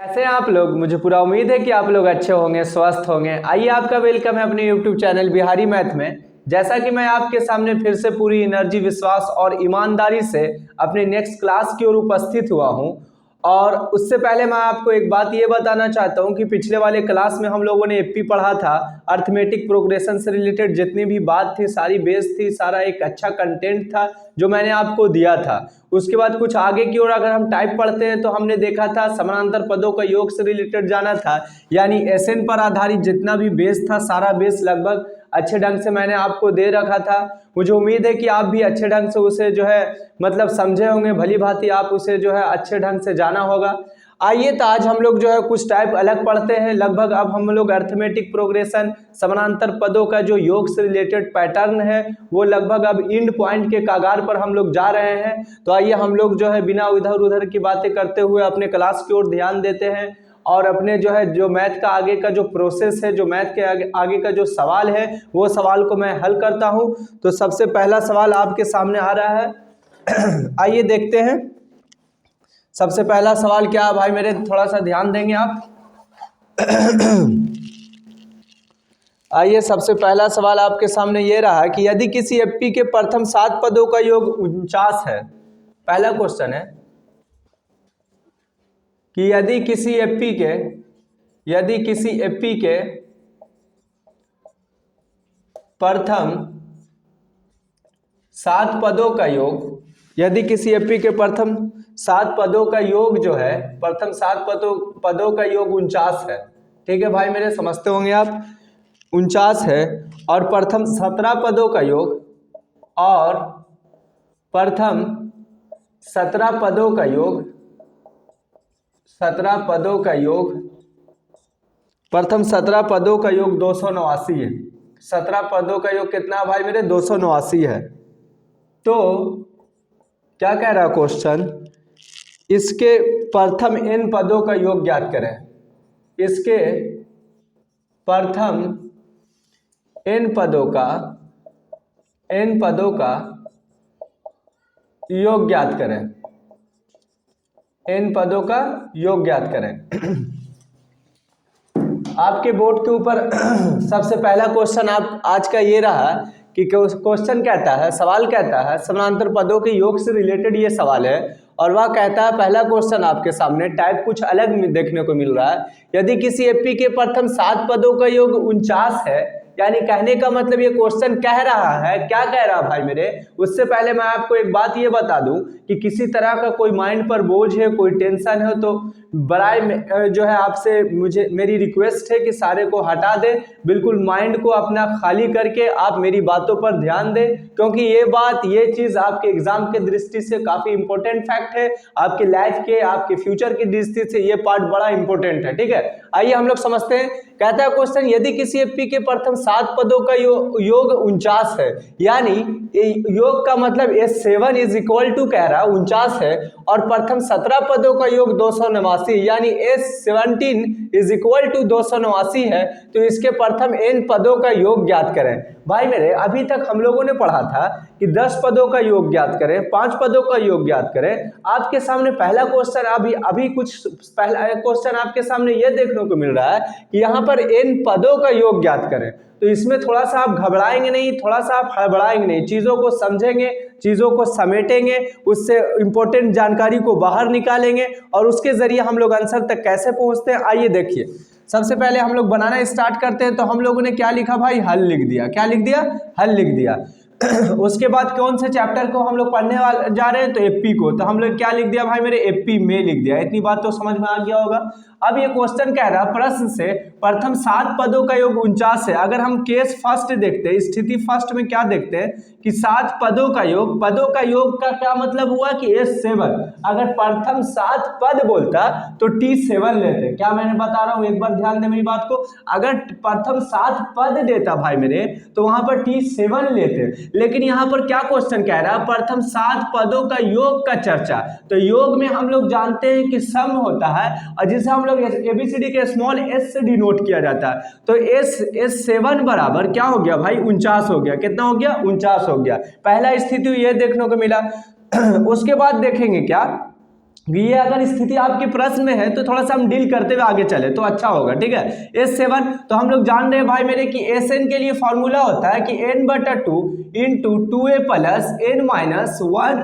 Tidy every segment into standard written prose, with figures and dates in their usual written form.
कैसे हैं आप लोग। मुझे पूरा उम्मीद है कि आप लोग अच्छे होंगे, स्वस्थ होंगे। आइए, आपका वेलकम है अपने YouTube चैनल बिहारी मैथ में। जैसा कि मैं आपके सामने फिर से पूरी एनर्जी, विश्वास और ईमानदारी से अपने नेक्स्ट क्लास की ओर उपस्थित हुआ हूं। और उससे पहले मैं आपको एक बात ये बताना चाहता हूं कि पिछले वाले क्लास में हम लोगों ने एपी पढ़ा था। अर्थमेटिक प्रोग्रेशन से रिलेटेड जितनी भी बात थी, सारी बेस थी, सारा एक अच्छा कंटेंट था जो मैंने आपको दिया था। उसके बाद कुछ आगे की ओर अगर हम टाइप पढ़ते हैं तो हमने देखा था समानांतर पदों का योग से रिलेटेड जाना था, यानी एसएन पर आधारित जितना भी बेस था, सारा बेस लगभग अच्छे ढंग से मैंने आपको दे रखा था। मुझे उम्मीद है कि आप भी अच्छे ढंग से उसे जो है मतलब समझे होंगे, भली भांति आप उसे जो है अच्छे ढंग से जाना होगा। आइए, तो आज हम लोग जो है कुछ टाइप अलग पढ़ते हैं। लगभग अब हम लोग अर्थमेटिक प्रोग्रेशन, समानांतर पदों का जो योग से रिलेटेड पैटर्न है वो लगभग अब इंड पॉइंट के कागार पर हम लोग जा रहे हैं। तो आइए हम लोग जो है बिना इधर उधर की बातें करते हुए अपने क्लास की ओर ध्यान देते हैं और अपने जो है जो मैथ का आगे का जो प्रोसेस है, जो मैथ के आगे का जो सवाल है वो सवाल को मैं हल करता हूं। तो सबसे पहला सवाल आपके सामने आ रहा है। आइए देखते हैं सबसे पहला सवाल क्या है भाई मेरे, थोड़ा सा ध्यान देंगे आप। आइए, सबसे पहला सवाल आपके सामने ये रहा कि यदि किसी एपी के प्रथम 7 पदों का योग 49 है। पहला क्वेश्चन है कि यदि किसी एपी के प्रथम 7 पदों का योग, यदि किसी एपी के प्रथम 7 पदों का योग जो है, प्रथम 7 पदों का योग 49 है। ठीक है भाई मेरे, समझते होंगे आप। 49 है और प्रथम 17 पदों का योग और प्रथम 17 पदों का योग, 17 पदों का योग, प्रथम 17 पदों का योग 289 है। 17 पदों का योग कितना भाई मेरे, 289 है। तो क्या कह रहा है क्वेश्चन, इसके प्रथम n पदों का योग ज्ञात करें। इसके प्रथम n पदों का योग ज्ञात करें। n पदों का योग ज्ञात करें। आपके बोर्ड के ऊपर सबसे पहला क्वेश्चन आप आज का ये रहा कि क्वेश्चन कहता है, सवाल कहता है, समानांतर पदों के योग से रिलेटेड ये सवाल है और वह कहता है, पहला क्वेश्चन आपके सामने टाइप कुछ अलग देखने को मिल रहा है। यदि किसी एपी के प्रथम 7 पदों का योग 49 है, यानी कहने का मतलब ये क्वेश्चन कह रहा है, क्या कह रहा है भाई मेरे। उससे पहले मैं आपको एक बात ये बता दूं कि किसी तरह का कोई माइंड पर बोझ है, कोई टेंशन है तो बड़ाई जो है आपसे मेरी रिक्वेस्ट है कि सारे को हटा दें। बिल्कुल माइंड को अपना खाली करके आप मेरी बातों पर ध्यान दें, क्योंकि ये चीज आपके एग्जाम के दृष्टि से काफी इंपॉर्टेंट फैक्ट है। आपके लाइफ के, आपके फ्यूचर की दृष्टि से ये पार्ट बड़ा इंपॉर्टेंट है। ठीक है, आइए हम लोग समझते हैं। कहता है क्वेश्चन, यदि किसी एपी के प्रथम 7 पदों का योग 49 है, यानी योग का मतलब S7 इज इक्वल टू कह रहा है 49 है और प्रथम 17 पदों का योग 289 यानी S17 इज इक्वल टू 289 है, तो इसके प्रथम n पदों का योग ज्ञात करें। भाई मेरे, अभी तक हम लोगों ने पढ़ा था कि 10 पदों का योग ज्ञात करें, 5 पदों का योग ज्ञात करें। आपके सामने पहला क्वेश्चन, अभी कुछ पहला क्वेश्चन आपके सामने यह देखने को मिल रहा है कि यहाँ पर n पदों का योग ज्ञात करें। तो इसमें थोड़ा सा आप घबराएंगे नहीं, थोड़ा सा आप हड़बड़ाएंगे नहीं, चीजों को समझेंगे, चीजों को समेटेंगे, उससे इंपॉर्टेंट जानकारी को बाहर निकालेंगे और उसके जरिए हम लोग आंसर तक कैसे पहुंचते हैं। आइए देखिए, सबसे पहले हम लोग बनाना स्टार्ट करते हैं। तो हम लोगों ने क्या लिखा भाई, हल लिख दिया। क्या लिख दिया, हल लिख दिया। उसके बाद कौन से चैप्टर को हम लोग पढ़ने वाले जा रहे हैं, तो एपी को। तो हम लोग क्या लिख दिया भाई मेरे, एपी में लिख दिया। इतनी बात तो समझ में आ गया होगा। अब ये क्वेश्चन कह रहा है प्रश्न से प्रथम 7 पदों का योग 49 है। अगर हम केस फर्स्ट देखते हैं, स्थिति फर्स्ट में क्या देखते हैं कि 7 पदों का योग का क्या मतलब हुआ कि S7। अगर प्रथम 7 पद बोलता तो T7 लेते। क्या मैंने बता रहा हूं, एक बार ध्यान दे मेरी बात को। अगर प्रथम 7 पद देता भाई मेरे तो वहां पर T7 लेते, लेकिन यहां पर क्या क्वेश्चन कह रहा है, प्रथम 7 पदों का योग का चर्चा। तो योग में हम लोग जानते हैं कि सम होता है और जिसे हम लोग एबीसीडी के स्मॉल s से डिनोट किया जाता है। तो S7 बराबर क्या हो गया भाई, 49 हो गया। कितना हो गया, 49 हो गया। पहला स्थिति ये देखने को मिला। उसके बाद देखेंगे क्या ये अगर स्थिति आपके प्रश्न में है तो थोड़ा सा हम डील करते हुए आगे चले तो अच्छा होगा, ठीक है। S7 तो हम लोग जान रहे हैं भाई मेरे कि Sn के लिए फॉर्मूला होता है कि n/2 into 2a plus n minus 1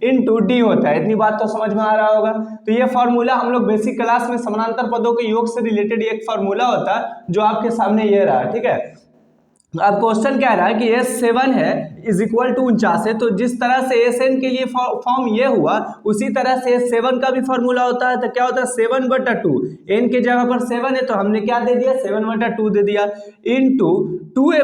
into D होता है। इतनी बात तो समझ में आ रहा होगा। तो ये फॉर्मूला हम लोग बेसिक क्लास में समानांतर पदों के योग से रिलेटेड एक फॉर्मूला होता है जो आपके सामने ये रहा, ठीक है। अब क्वेश्चन कह रहा है कि S7 है इज इक्वल टू 49 है, तो जिस तरह से Sn के लिए फॉर्म ये हुआ उसी तरह से S7 का भी फॉर्मूला होता है। तो क्या होता है 7/2, n के जगह पर 7 है तो हमने क्या दे दिया 7/2 दे दिया, into 2a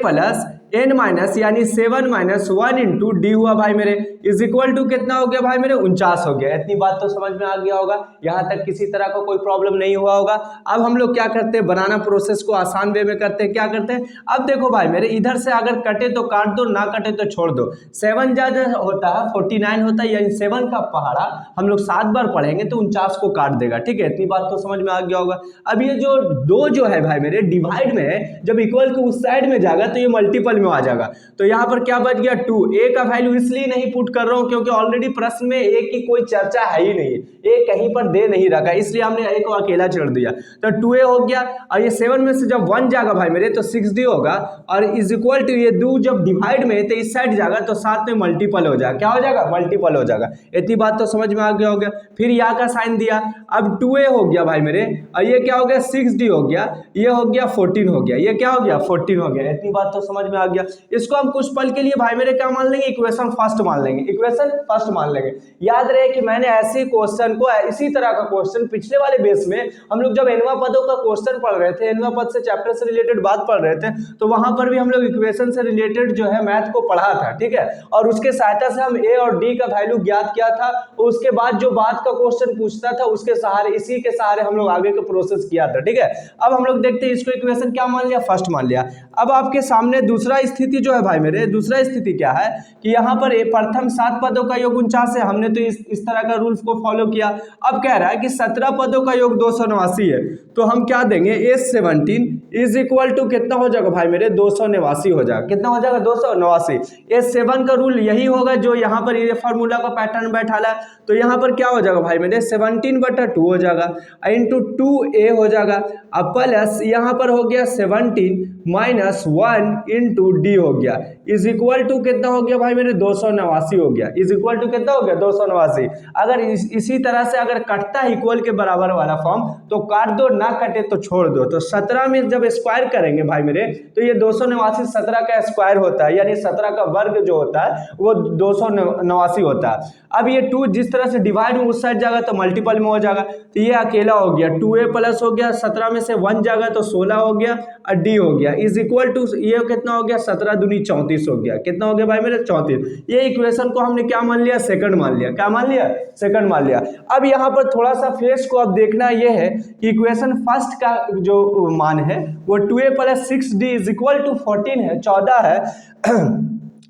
plus n minus यानी 7 माइनस 1 इंटू डी हुआ भाई मेरे, इज इक्वल टू कितना हो गया भाई मेरे 49 हो गया। इतनी बात तो समझ में आ गया होगा, यहाँ तक किसी तरह का कोई प्रॉब्लम नहीं हुआ होगा। अब हम लोग क्या करते हैं, बनाना प्रोसेस को आसान वे में करते हैं। क्या करते हैं, अब देखो भाई मेरे इधर से अगर कटे तो काट दो, ना कटे तो छोड़ दो। 7 ज्यादा होता है 49 होता है, यानी 7 का पहाड़ा हम लोग 7 बार पढ़ेंगे तो 49 को काट देगा, ठीक है। इतनी बात तो समझ में आ गया होगा। अब ये जो दो जो है भाई मेरे डिवाइड में है, जब इक्वल के उस साइड में जाएगा तो ये मल्टीपल में आ जाएगा। तो यहाँ पर क्या बच गया 2। ए का वैल्यू इसलिए नहीं पुट कर रहा हूं क्योंकि ऑलरेडी प्रश्न में ए की कोई चर्चा है ही नहीं, ए कहीं पर दे नहीं रखा, इसलिए हमने ए को अकेला छोड़ दिया। तो 2a हो गया, और ये 7 में से जब 1 जाएगा भाई मेरे तो 6d होगा, और इज इक्वल टू ये 2 जब डिवाइड में है तो इस साइड जाएगा तो साथ में मल्टीपल हो जाएगा। क्या हो जाएगा, मल्टीपल हो जाएगा। इतनी बात तो समझ में आ गया होगा। फिर यहाँ का साइन दिया, अब 2a हो गया भाई मेरे, और ये क्या हो गया 6d हो गया, ये हो गया 14 हो गया, ये क्या हो गया 14 हो गया। इतनी बात तो समझ में आ गया। इसको हम कुछ पल के लिए भाई मेरे क्या मान लेंगे, इक्वेशन फर्स्ट मान लेंगे, इक्वेशन फर्स्ट मान लेंगे। याद रहे कि मैंने ऐसे क्वेश्चन को, इसी तरह का क्वेश्चन पिछले वाले बेस में हम लोग जब एनवा पदों का क्वेश्चन पढ़ रहे थे, एनवा पद से चैप्टर से रिलेटेड बात पढ़ रहे थे, तो वहां पर भी हम लोग इक्वेशन से रिलेटेड जो है मैथ को पढ़ा था, ठीक है। और उसके सहायता से हम ए और डी का वैल्यू ज्ञात किया था, उसके बाद जो बात का क्वेश्चन पूछता था उसके सहारे, इसी के सहारे हम लोग आगे का प्रोसेस किया था, ठीक है। अब हम लोग देखते हैं इसको इक्वेशन क्या मान लिया, फर्स्ट मान लिया। अब आपके सामने दूसरा स्थिति जो है भाई मेरे, दूसरा स्थिति क्या है कि यहाँ पर प्रथम 7 पदों का योग 49 है, हमने तो इस तरह का रूल्स को फॉलो किया। अब कह रहा है कि 17 पदों का योग 289 है, तो हम क्या देंगे S17 इज इक्वल टू कितना हो जाएगा भाई मेरे 289 हो जाएगा। कितना हो जाएगा 289। S7 का रूल यही होगा जो यहाँ पर ये फार्मूला का पैटर्न बैठाला है। तो यहाँ पर क्या हो जाएगा भाई मेरे 17/2 हो जाएगा, इंटू 2a हो जाएगा, अब प्लस यहाँ पर हो गया 17 माइनस 1 इंटू डी हो गया, इज इक्वल टू कितना हो गया भाई मेरे 289 हो गया। इज इक्वल टू कितना हो गया 289। अगर इसी तरह से अगर कटता है इक्वल के बराबर वाला फॉर्म तो काट दो, ना कटे तो छोड़ दो। तो 17 में जब स्क्वायर करेंगे भाई मेरे तो ये 289 17 का स्क्वायर होता है, यानी 17 का वर्ग जो होता है वो 289 होता है। अब ये 2 जिस तरह से डिवाइड में उस साइड जाएगा तो मल्टीपल में हो जाएगा, तो ये अकेला हो गया, 2a प्लस हो गया, 17 में से 1 जाएगा तो 16 हो गया, और डी हो गया, इज इक्वल टू ये कितना हो गया 17 दूनी 34 हो गया। कितना हो गया भाई मेरे 34। ये इक्वेशन को हमने क्या मान लिया, सेकंड मान लिया। क्या मान लिया, सेकंड मान लिया। अब यहाँ पर थोड़ा सा फेस को अब देखना ये है कि इक्वेशन फर्स्ट का जो मान है वो 2a plus 6d is equal to 14 है, 14 है,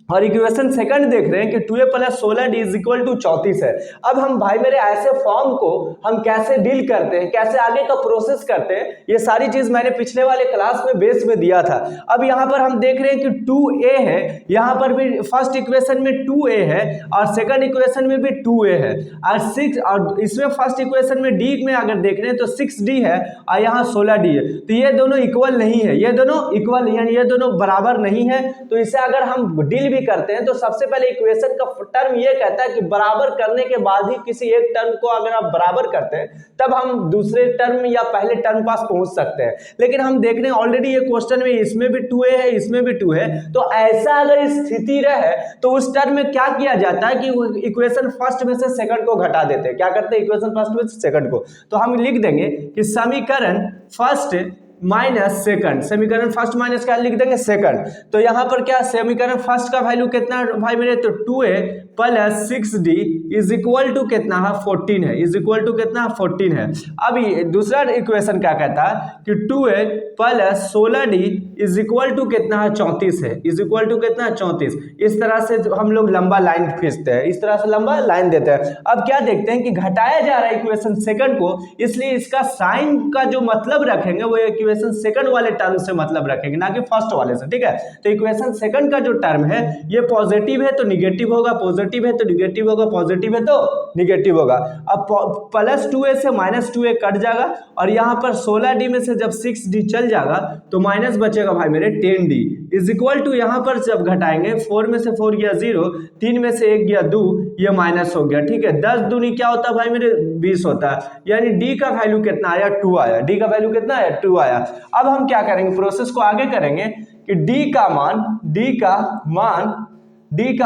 और इक्वेशन सेकंड देख रहे हैं कि 2a plus 16d is equal to 34 है। अब हम भाई मेरे ऐसे फॉर्म को हम कैसे डील करते हैं, कैसे आगे का प्रोसेस करते हैं, ये सारी चीज मैंने पिछले वाले क्लास में बेस में दिया था। अब यहाँ पर हम देख रहे हैं कि 2a है, यहाँ पर भी फर्स्ट इक्वेशन में 2a है और सेकंड इक्वेशन में भी 2a है, और 6 और इसमें फर्स्ट इक्वेशन में d में अगर देख रहे हैं तो 6d है और यहाँ 16d है। तो ये दोनों इक्वल नहीं है, ये दोनों इक्वल यानी ये दोनों बराबर नहीं है। तो इसे अगर हम डील भी करते हैं तो सबसे पहले इक्वेशन का टर्म ये कहता है कि बराबर करने के बाद ही किसी एक टर्म को अगर आप बराबर करते हैं तब हम दूसरे टर्म या पहले टर्म पास पहुंच सकते हैं। लेकिन हम देख रहे हैं ऑलरेडी ये क्वेश्चन में इसमें भी 2a है, इसमें भी 2 है, तो ऐसा अगर स्थिति रहे तो उस टर्म में क्या किया जाता है कि इक्वेशन फर्स्ट में से सेकंड को घटा देते हैं। क्या करते हैं, इक्वेशन फर्स्ट में से सेकंड को, तो हम लिख देंगे कि समीकरण फर्स्ट माइनस सेकंड, समीकरण फर्स्ट माइनस क्या लिख देंगे सेकंड। तो यहाँ पर क्या समीकरण फर्स्ट का वैल्यू कितना भाई मेरे, तो 2a plus 6d is equal to कितना है 14 है, इज इक्वल टू कितना 14 है। अब ये दूसरा इक्वेशन क्या कहता है कि 2a plus 16d is equal to कितना है 34 है, इज इक्वल टू कितना 34। इस तरह से हम लोग लंबा लाइन खींचते हैं, इस तरह से लंबा लाइन देते हैं। अब क्या देखते हैं कि घटाया जा रहा है इक्वेशन सेकंड को, इसलिए इसका साइन का जो मतलब रखेंगे वो इक्वेशन सेकंड वाले टर्म से मतलब रखेंगे, ना कि फर्स्ट वाले से, ठीक है। तो इक्वेशन सेकंड का जो टर्म है ये पॉजिटिव है तो निगेटिव होगा, पॉजिटिव पॉजिटिव है तो निगेटिव होगा, पॉजिटिव है तो निगेटिव होगा। अब +2a से -2a कट जाएगा और यहाँ पर 16d में से जब 6d चल जाएगा तो माइनस बचेगा भाई मेरे 10d इज इक्वल टू, यहाँ पर जब घटाएंगे 4 में से 4 गया 0, 3 में से 1 गया 2, ये माइनस हो गया। ठीक है, 10 दूनी क्या होता है भाई मेरे 20 होता है, यानी d का वैल्यू कितना आया 2 आया, d का वैल्यू कितना आया 2 आया। अब हम क्या करेंगे, प्रोसेस को आगे करेंगे कि d का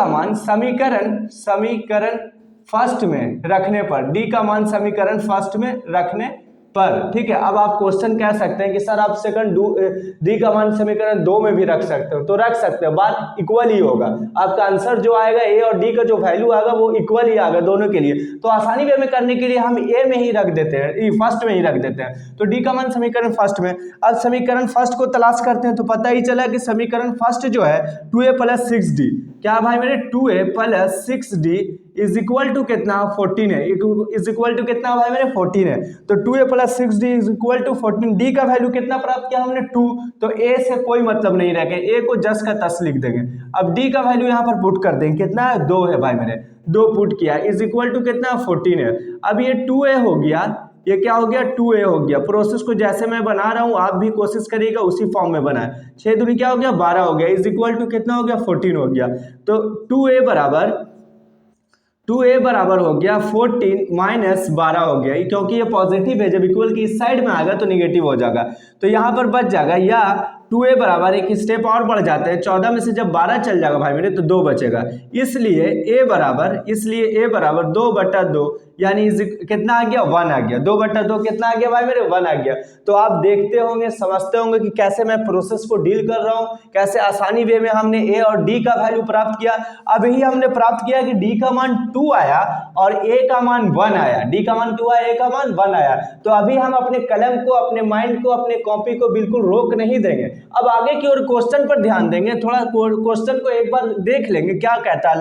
मान समीकरण फर्स्ट में रखने पर, d का मान समीकरण फर्स्ट में रखने पर, ठीक है। अब आप क्वेश्चन कह सकते हैं कि सर आप सेकंड डी का मान समीकरण 2 में भी रख सकते हो, तो रख सकते हो, बात इक्वल ही होगा। आपका आंसर जो आएगा ए और डी का जो वैल्यू आएगा वो इक्वल ही आएगा दोनों के लिए। तो आसानी वे में करने के लिए हम ए में ही रख देते हैं, फर्स्ट में ही रख देते हैं। तो डी का मान समीकरण फर्स्ट में। अब समीकरण फर्स्ट को तलाश करते हैं तो पता ही चला कि समीकरण फर्स्ट जो है 2a + 6d, क्या भाई मेरे 2a + 6d is equal to कितना 14 है, इज इक्वल टू कितना भाई मेरे 14 है। तो 2a + 6d is equal to 14, D का वैल्यू कितना प्राप्त किया हमने 2, तो ए से कोई मतलब नहीं रखे, ए को जस का तस लिख देंगे। अब डी का वैल्यू यहाँ पर पुट कर देंगे, कितना है 2 है भाई मेरे, 2 पुट किया इज इक्वल टू कितना 14 है। अब ये 2a हो गया, ये क्या हो गया 2a हो गया। प्रोसेस को जैसे मैं बना रहा हूँ आप भी कोशिश करिएगा उसी फॉर्म में बनाए। 6 दूनी क्या हो गया 12 हो गया, इज इक्वल टू कितना हो गया 14 हो गया। तो 2a बराबर हो गया 14 - 12 हो गया, क्योंकि ये पॉजिटिव है, जब इक्वल की इस साइड में आएगा तो निगेटिव हो जाएगा, तो यहाँ पर बच जाएगा, या 2a बराबर एक स्टेप और बढ़ जाते हैं, 14 में से जब 12 चल जाएगा भाई मेरे तो 2 बचेगा, इसलिए a बराबर 2/2, यानी कितना आ गया 1 आ गया, 2/2 कितना आ गया भाई मेरे 1 आ गया। तो आप देखते होंगे समझते होंगे कि कैसे मैं प्रोसेस को डील कर रहा हूँ, कैसे आसानी वे में हमने a और d का वैल्यू प्राप्त किया। अभी हमने प्राप्त किया कि d का मान 2 आया और a का मान 1 आया, d का मान 2 आया, a का मान 1 आया। तो अभी हम अपने कलम को, अपने माइंड को, अपने कॉपी को बिल्कुल रोक नहीं देंगे, अब आगे की ओर क्वेश्चन पर ध्यान देंगे, थोड़ा क्वेश्चन को एक बार देख लेंगे क्या कहता है।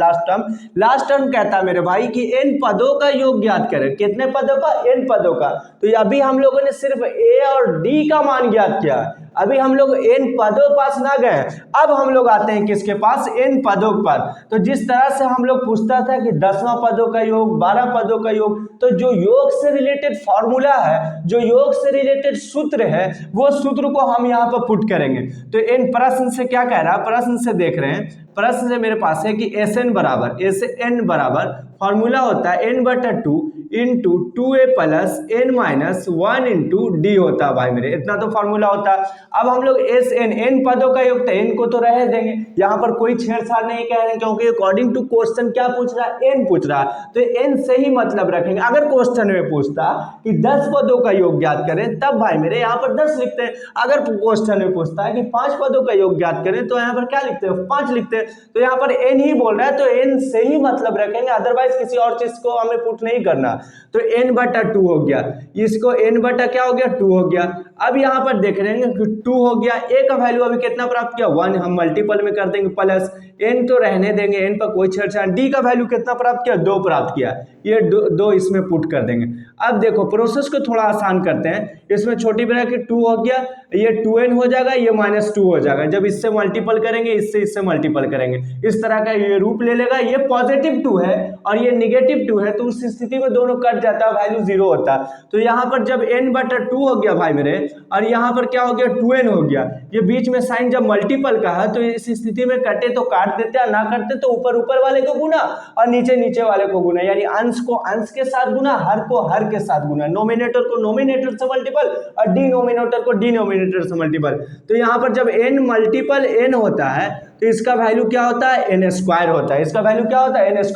लास्ट टर्म कहता है मेरे भाई कि n पदों का योग ज्ञात करें, कितने पदों का, n पदों का। तो अभी हम लोगों ने सिर्फ a और d का मान ज्ञात किया, अभी हम लोग n पदों पास ना गए, अब हम लोग आते हैं किसके पास, n पदों पर। तो जिस तरह से हम लोग पूछता था कि 10वां पदों का योग, 12 पदों का योग, तो जो योग से रिलेटेड फॉर्मूला है, जो योग से रिलेटेड सूत्र है, वो सूत्र को हम यहाँ पर पुट करेंगे। तो इन प्रश्न से क्या कह रहा है, प्रश्न से देख रहे हैं, प्रश्न से मेरे पास है कि Sn बराबर फॉर्मूला होता है n/2 into 2a + n-1 into D होता है भाई मेरे, इतना तो फॉर्मूला होता है। अब हम लोग n पदों का योग, तो n को तो रह देंगे, यहाँ पर कोई छेड़छाड़ नहीं कह रहे हैं, क्योंकि अकॉर्डिंग टू क्वेश्चन क्या पूछ रहा है, n पूछ रहा है, तो n से ही मतलब रखेंगे। अगर क्वेश्चन में पूछता कि 10 पदों का योग ज्ञात करें, तब भाई मेरे यहाँ पर 10 लिखते हैं। अगर क्वेश्चन में पूछता है कि 5 पदों का योग ज्ञात करें, तो यहाँ पर क्या लिखते हैं, 5 लिखते हैं। तो यहाँ पर n ही बोल रहा है, तो n से ही मतलब रखेंगे, अदरवाइज किसी और चीज को हमें पुट नहीं करना। तो n/2 हो गया, इसको n/ क्या हो गया 2 हो गया। अब यहाँ पर देख रहे हैं कि 2 हो गया, a का वैल्यू अभी कितना प्राप्त किया 1, हम मल्टीपल में कर देंगे प्लस, n तो रहने देंगे, n पर कोई छेड़छाड़। d का वैल्यू कितना प्राप्त किया 2 प्राप्त किया, ये 2 इसमें पुट कर देंगे। अब देखो प्रोसेस को थोड़ा आसान करते हैं, इसमें छोटी ब्रैकेट 2 हो गया, ये 2n हो जाएगा, ये -2 हो जाएगा, जब इससे मल्टीपल करेंगे इससे मल्टीपल करेंगे, इस तरह का ये रूप ले लेगा। ये +2 है और ये -2 है, तो उस स्थिति में दोनों कट जाता है, वैल्यू 0 होता है। तो यहाँ पर जब n/2 हो गया भाई मेरे, और यहाँ पर क्या हो गया 2n हो गया, ये बीच में साइन जब मल्टीपल का है तो इस स्थिति में कटे तो काट देते हैं, ना कटते तो ऊपर वाले को गुना और नीचे वाले को गुना, यानी अंश को अंश के साथ गुना, हर को हर के साथ गुना, नोमिनेटर को नोमिनेटर से मल्टीपल और डिनोमिनेटर को डिनोमिनेटर से मल्टीपल। तो यहाँ पर जब n × n होता है तो इसका वैल्यू क्या होता है n² होता है, इसका वैल्यू क्या होता है n²।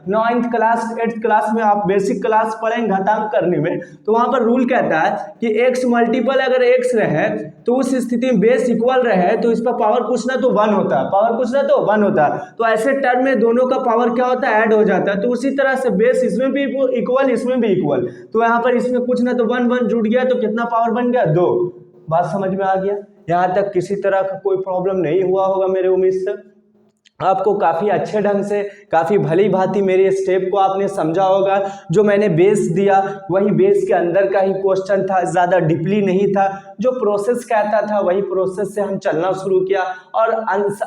9th class 8th class में आप बेसिक क्लास पढ़ेंगे घातांक करने में, तो वहां पर रूल कहता है कि x मल्टीपल अगर x रहे तो उस स्थिति में बेस इक्वल रहे तो इस पर पावर पूछना तो 1 होता है, पावर पूछना तो 1 होता है। तो ऐसे टर्म में दोनों का पावर क्या होता है ऐड हो जाता है, तो उसी तरह से बेस इसमें भी इक्वल इसमें भी इक्वल, तो यहाँ पर इसमें पूछना तो 1 जुड़ गया, तो कितना पावर बन गया 2। बात समझ में आ गया, यहाँ तक किसी तरह का कोई प्रॉब्लम नहीं हुआ होगा मेरे उम्मीद से। आपको काफ़ी अच्छे ढंग से, काफ़ी भली भांति मेरे स्टेप को आपने समझा होगा। जो मैंने बेस दिया वही बेस के अंदर का ही क्वेश्चन था, ज़्यादा डीपली नहीं था। जो प्रोसेस कहता था वही प्रोसेस से हम चलना शुरू किया और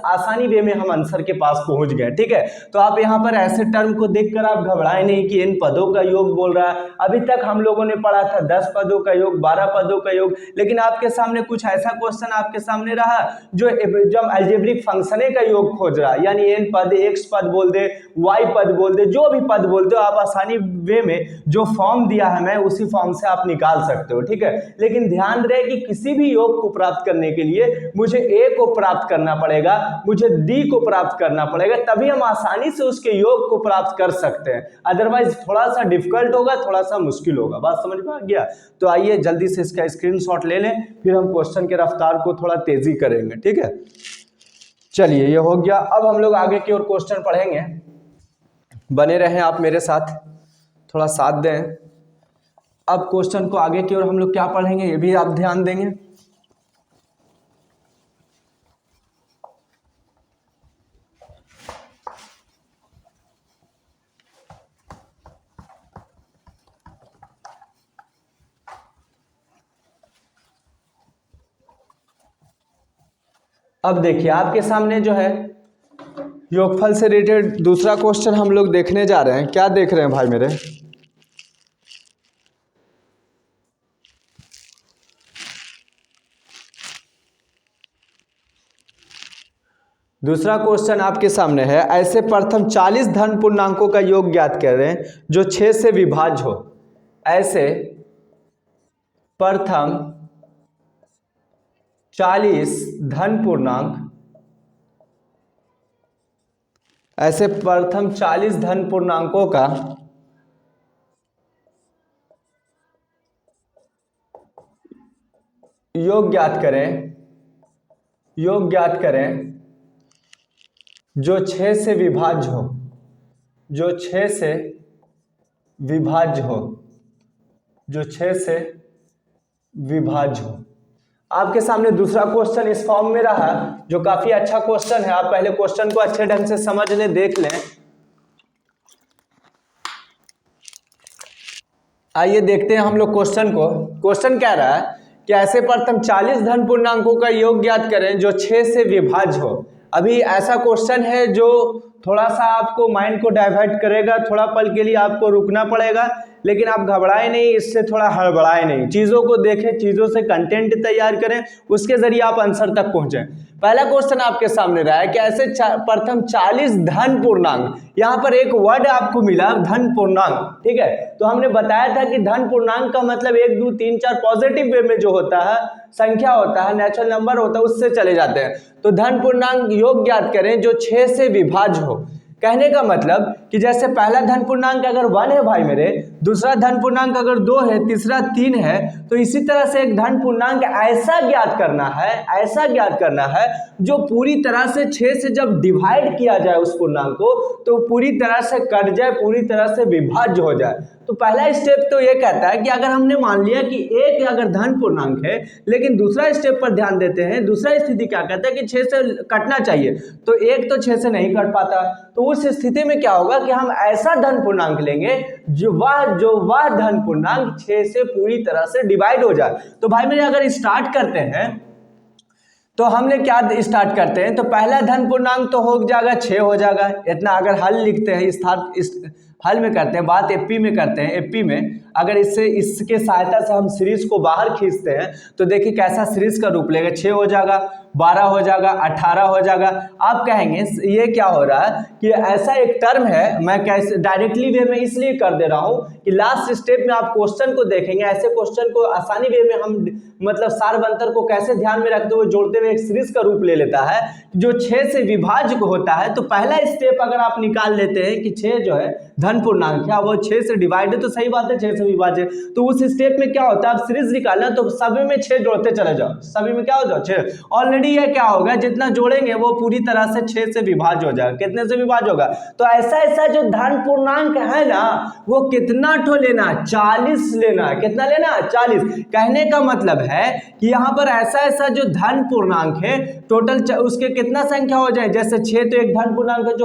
आसानी वे में हम आंसर के पास पहुंच गए। ठीक है, तो आप यहाँ पर ऐसे टर्म को देखकर आप घबराए नहीं कि इन पदों का योग बोल रहा है। अभी तक हम लोगों ने पढ़ा था 10 पदों का योग, 12 पदों का योग, लेकिन आपके सामने कुछ ऐसा क्वेश्चन आपके सामने रहा जो जब अलजेब्रिक फंक्शने का योग खोज रहा है, यानी n पद, x पद बोल दे, y पद बोल दे, जो भी पद बोल दे, आप आसानी वे में जो फॉर्म दिया है मैं उसी फॉर्म से आप निकाल सकते हो। ठीक है, लेकिन ध्यान रहे कि किसी भी योग को प्राप्त करने के लिए मुझे a को प्राप्त करना पड़ेगा, मुझे d को प्राप्त करना पड़ेगा, तभी हम आसानी से उसके योग को प्राप्त कर सकते हैं। अदरवाइज थोड़ा सा डिफिकल्ट होगा, थोड़ा सा मुश्किल होगा। बात समझ में आ गया? तो आइए जल्दी से इसका स्क्रीनशॉट ले लें, फिर हम क्वेश्चन के रफ्तार को थोड़ा तेजी करेंगे। ठीक है, चलिए ये हो गया। अब हम लोग आगे की ओर क्वेश्चन पढ़ेंगे, बने रहें आप मेरे साथ, थोड़ा साथ दें। अब क्वेश्चन को आगे की ओर हम लोग क्या पढ़ेंगे ये भी आप ध्यान देंगे। अब देखिए आपके सामने जो है योगफल से रिलेटेड दूसरा क्वेश्चन हम लोग देखने जा रहे हैं। क्या देख रहे हैं भाई मेरे? दूसरा क्वेश्चन आपके सामने है, ऐसे प्रथम 40 धन पूर्णांकों का योग ज्ञात करें जो 6 से विभाज्य हो। ऐसे प्रथम 40 धन पूर्णांक, ऐसे प्रथम 40 धन पूर्णांकों का योग ज्ञात करें, योग ज्ञात करें जो 6 से विभाज्य हो, जो 6 से विभाज्य हो, जो 6 से विभाज्य हो। आपके सामने दूसरा क्वेश्चन इस फॉर्म में रहा जो काफी अच्छा क्वेश्चन है। आप पहले क्वेश्चन को अच्छे ढंग से समझ लें, देख लें। आइए देखते हैं हम लोग क्वेश्चन को। क्वेश्चन कह रहा है कि ऐसे प्रथम 40 धन पूर्णांकों का योग ज्ञात करें जो 6 से विभाज्य हो। अभी ऐसा क्वेश्चन है जो थोड़ा सा आपको माइंड को डाइवर्ट करेगा, थोड़ा पल के लिए आपको रुकना पड़ेगा, लेकिन आप घबराए नहीं, इससे थोड़ा हड़बड़ाए नहीं, चीज़ों को देखें, चीज़ों से कंटेंट तैयार करें, उसके जरिए आप आंसर तक पहुंचें। पहला क्वेश्चन आपके सामने रहा है कि ऐसे प्रथम 40 धन पूर्णांक, यहाँ पर एक वर्ड आपको मिला धन पूर्णांक। ठीक है, तो हमने बताया था कि धन पूर्णांक का मतलब 1 2 3 4 पॉजिटिव वे में जो होता है, संख्या होता है, नेचुरल नंबर होता है, उससे चले जाते हैं। तो धन पूर्णांक योग ज्ञात करें जो 6 से विभाज्य हो। कहने का मतलब कि जैसे पहला धन पूर्णांक अगर 1 है भाई मेरे, दूसरा धन पूर्णांक अगर 2 है, तीसरा 3 है, तो इसी तरह से एक धन पूर्णांक ऐसा ज्ञात करना है, ऐसा ज्ञात करना है जो पूरी तरह से 6 से जब डिवाइड किया जाए उस पूर्णांक को तो पूरी तरह से कट जाए, पूरी तरह से विभाज्य हो जाए। तो पहला स्टेप तो ये कहता है कि अगर हमने मान लिया कि एक अगर धन पूर्णांक है, लेकिन दूसरा स्टेप पर ध्यान देते हैं, दूसरा स्थिति क्या कहता है कि 6 से कटना चाहिए, तो एक तो 6 से नहीं कट पाता। तो उस स्थिति में क्या होगा कि हम ऐसा धन पूर्णांक लेंगे जो वह धन पूर्णांक 6 से पूरी तरह से डिवाइड हो जाए। तो भाई मेरे अगर स्टार्ट करते हैं तो हमने क्या स्टार्ट करते हैं, तो पहला धन पूर्णांक तो हो जाएगा 6 हो जाएगा। इतना अगर हल लिखते हैं, इस हल में करते हैं, बात एपी में करते हैं। एपी में अगर इसके सहायता से हम सीरीज को बाहर खींचते हैं तो देखिए कैसा सीरीज का रूप लेगा। 6 हो जाएगा, 12 हो जाएगा, 18 हो जाएगा। आप कहेंगे ये क्या हो रहा है कि ऐसा एक टर्म है, मैं कैसे डायरेक्टली वे में इसलिए कर दे रहा हूँ कि लास्ट स्टेप में आप क्वेश्चन को देखेंगे, ऐसे क्वेश्चन को आसानी वे में हम मतलब सार बंतर को कैसे ध्यान में रखते हुए जोड़ते हुए एक सीरीज का रूप ले लेता है जो 6 से विभाज्य होता है। तो पहला स्टेप अगर आप निकाल लेते हैं कि 6 जो है धन पूर्णांक है वो 6 से डिवाइड है, तो सही बात है 6 से विभाज्य। तो उस स्टेप में क्या होता है, आप सीरीज निकालना तो सभी में 6 जोड़ते चले जाओ, सभी में क्या हो जाओ 6। ऑलरेडी डी है क्या होगा, जितना जोड़ेंगे वो पूरी तरह से 6 से विभाज्य हो जाएगा। कितने से विभाज्य होगा? तो ऐसा ऐसा जो धन पूर्णांक है ना, वो कितना ठो लेना? 40 लेना। कितना लेना? 40। कहने का मतलब है कि यहाँ पर ऐसा ऐसा जो धन पूर्णांक है टोटल उसके कितना संख्या हो जाए, जैसे 6 तो एक धन पूर्णांक है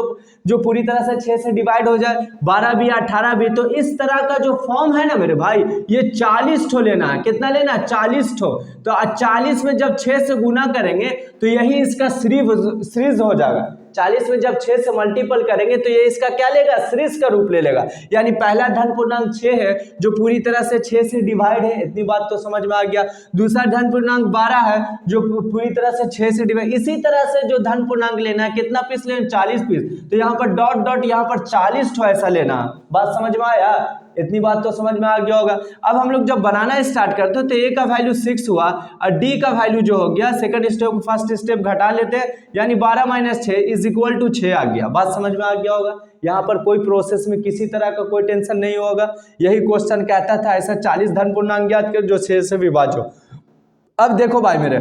जो पूरी तरह से 6 से डिवाइड हो जाए, 12 भी 18 भी, तो इस तरह का जो फॉर्म है ना मेरे भाई, ये 40 ठो लेना है। कितना लेना? 40 ठो। तो 40 में जब 6 से गुना करेंगे तो यही इसका सीरीज हो जाएगा। 40 में जब 6 से मल्टीपल करेंगे तो ये इसका क्या लेगा? सीरीज का रूप ले लेगा। यानी पहला धन पूर्णांक 6 है जो पूरी तरह से 6 से डिवाइड है, इतनी बात तो समझ में आ गया। दूसरा धन पूर्णांक 12 है जो पूरी तरह से 6 से डिवाइड। इसी तरह से जो धन पूर्णांक लेना है, कितना पीस लेना? 40 पीस। तो यहाँ पर डॉट डॉट यहाँ पर 40 ठो ऐसा लेना। बात समझ में आया? इतनी बात तो समझ में आ गया होगा। अब हम लोग जब बनाना स्टार्ट करते हैं तो ए का वैल्यू 6 हुआ और डी का वैल्यू जो हो गया, सेकंड स्टेप फर्स्ट स्टेप घटा लेते हैं, यानी 12 - 6 इज इक्वल टू 6 आ गया। बात समझ में आ गया होगा। यहाँ पर कोई प्रोसेस में किसी तरह का कोई टेंशन नहीं होगा। यही क्वेश्चन कहता था ऐसा 40 धन पूर्णांक ज्ञात कर जो 6 से विभाज्य हो। अब देखो भाई मेरे,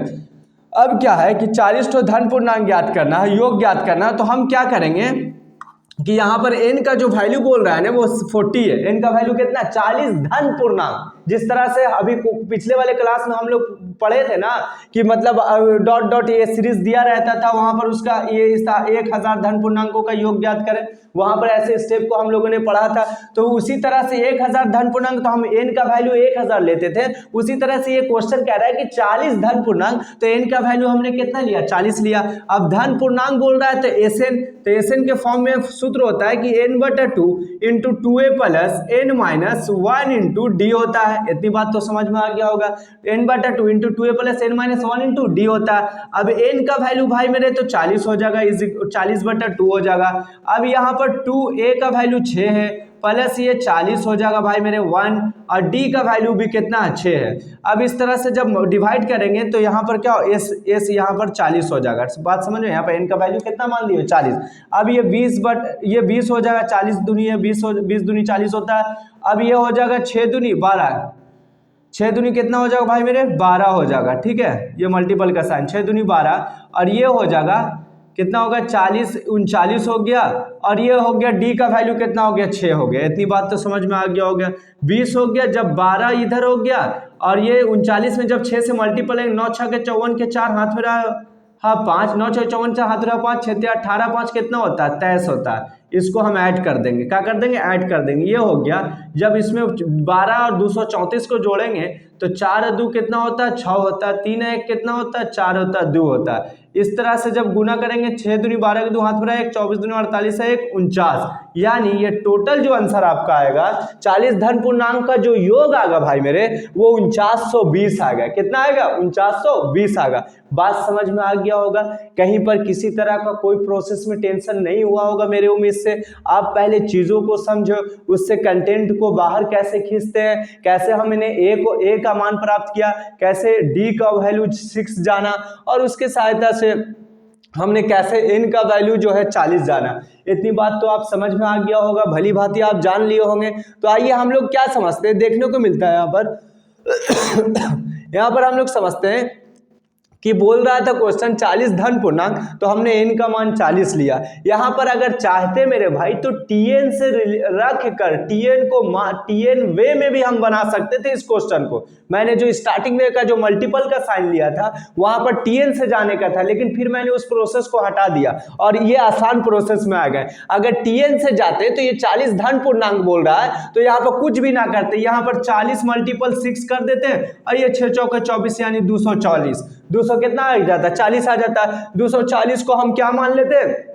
अब क्या है कि 40 ठो धन पूर्णांक ज्ञात करना है, योग ज्ञात करना है, तो हम क्या करेंगे कि यहाँ पर n का जो वैल्यू बोल रहा है ना वो 40 है। n का वैल्यू कितना? 40 धन पूर्णांक। जिस तरह से अभी पिछले वाले क्लास में हम लोग पढ़े थे ना कि मतलब डॉट डॉट ये सीरीज दिया रहता था, वहां पर उसका ये 1000 धन पूर्णांकों का योग ज्ञात करें, वहां पर ऐसे स्टेप को हम लोगों ने पढ़ा था। तो उसी तरह से 1000 धन पूर्णांक, तो हम n का वैल्यू 1000 लेते थे। उसी तरह से ये क्वेश्चन कह रहा है कि 40 धन पूर्णांक, तो n का वैल्यू हमने कितना लिया? 40 लिया। अब धन पूर्णांक बोल रहा है तो Sn, तो Sn के फॉर्म में सूत्र होता है कि n/2 into 2a plus n minus 1 into D होता है। इतनी बात तो समझ में आ गया होगा। n/2 into 2a plus n minus 1 into D होता है। अब n का वैल्यू भाई मेरे तो 40 हो जाएगा, 40/2 हो जाएगा। अब यहाँ पर 2a का वैल्यू 6 है प्लस ये 40 हो जाएगा भाई मेरे 1, और डी का वैल्यू भी कितना? 6 है। अब इस तरह से जब डिवाइड करेंगे तो यहाँ पर क्या हो? एस यहाँ पर 40 हो जाएगा। बात समझ में? यहाँ पर n का वैल्यू कितना मान लियो? 40। अब ये 20 हो जाएगा, 40 दूनी है 20 दूनी 40 होता है। अब ये हो जाएगा 6 दूनी 12, 6 दूनी कितना हो जाएगा भाई मेरे? 12 हो जाएगा। ठीक है, ये मल्टीपल का साइन, 6 दूनी 12, और ये हो जाएगा कितना होगा? 40 39 हो गया, और ये हो गया डी का वैल्यू कितना हो गया? 6 हो गया। इतनी बात तो समझ में आ गया हो गया। 20 हो गया, जब 12 इधर हो गया, और ये 39 में जब 6 से मल्टीपल है, 9 6 के 54 के 4 हाथ में रहा, हाँ 5, 9 6 54 4 हाथ रहा 5 6 18 5 कितना होता है? 23 होता है। इसको हम ऐड कर देंगे। क्या कर देंगे? ऐड कर देंगे। ये हो गया। जब इसमें 12 और 234 को जोड़ेंगे तो 4 2 कितना होता है? 6 होता है। 3 1 कितना होता है? 4 होता है, 2 होता है। इस तरह से जब गुना करेंगे 6 दूनी 12 के 2 हाथ में रहा 1, 24 दूनी 48 है 1, 49। यानी ये टोटल जो आंसर आपका आएगा 40 धन पूर्णांक का जो योग आएगा भाई मेरे, वो 4920 आएगा। कितना आएगा? 4920 आएगा। बात समझ में आ गया होगा। कहीं पर किसी तरह का कोई प्रोसेस में टेंशन नहीं हुआ होगा मेरे उम्मीद से। आप पहले चीजों को समझो, उससे कंटेंट को बाहर कैसे खींचते हैं, कैसे हमने ए का मान प्राप्त किया, कैसे डी का वैल्यू 6 जाना, और उसके सहायता से हमने कैसे n का वैल्यू जो है 40 जाना। इतनी बात तो आप समझ में आ गया होगा, भली भांति आप जान लिए होंगे। तो आइए हम लोग क्या समझते हैं, देखने को मिलता है यहाँ पर हम लोग समझते हैं कि बोल रहा था क्वेश्चन 40 धन पूर्णांक, तो हमने n का मान 40 लिया। यहाँ पर अगर चाहते मेरे भाई तो tn से रख कर tn वे में भी हम बना सकते थे इस क्वेश्चन को। मैंने जो स्टार्टिंग में का जो मल्टीपल का साइन लिया था वहां पर tn से जाने का था, लेकिन फिर मैंने उस प्रोसेस को हटा दिया और ये आसान प्रोसेस में आ गए। अगर tn से जाते तो ये 40 धन पूर्णांक बोल रहा है, तो यहाँ पर कुछ भी ना करते, यहाँ पर 40 मल्टीपल 6 कर देते और ये 6 चौके 24 यानी 240। 200 कितना आ जाता? 40 आ जाता। 240 को हम क्या मान लेते?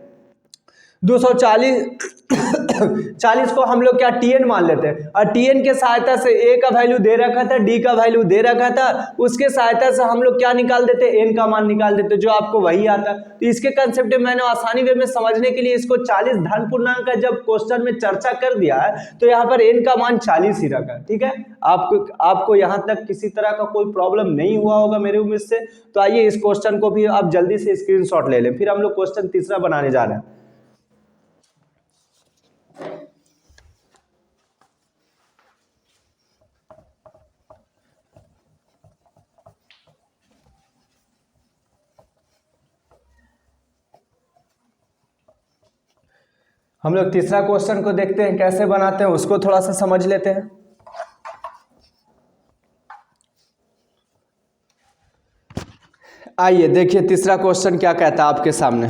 240 को हम लोग क्या tn मान लेते हैं, और tn के सहायता से a का वैल्यू दे रखा था, d का वैल्यू दे रखा था, उसके सहायता से हम लोग क्या निकाल देते? n का मान निकाल देते, जो आपको वही आता। तो इसके कंसेप्ट में मैंने आसानी वे में समझने के लिए इसको 40 धन पूर्णांक का जब क्वेश्चन में चर्चा कर दिया है तो यहाँ पर n का मान 40 ही रखा। ठीक है, आपको यहाँ तक किसी तरह का कोई प्रॉब्लम नहीं हुआ होगा मेरे उम्मीद से। तो आइए इस क्वेश्चन को भी आप जल्दी से स्क्रीनशॉट ले लें, फिर हम लोग क्वेश्चन तीसरा बनाने जा रहे हैं। हम लोग तीसरा क्वेश्चन को देखते हैं कैसे बनाते हैं, उसको थोड़ा सा समझ लेते हैं। आइए देखिए तीसरा क्वेश्चन क्या कहता है आपके सामने।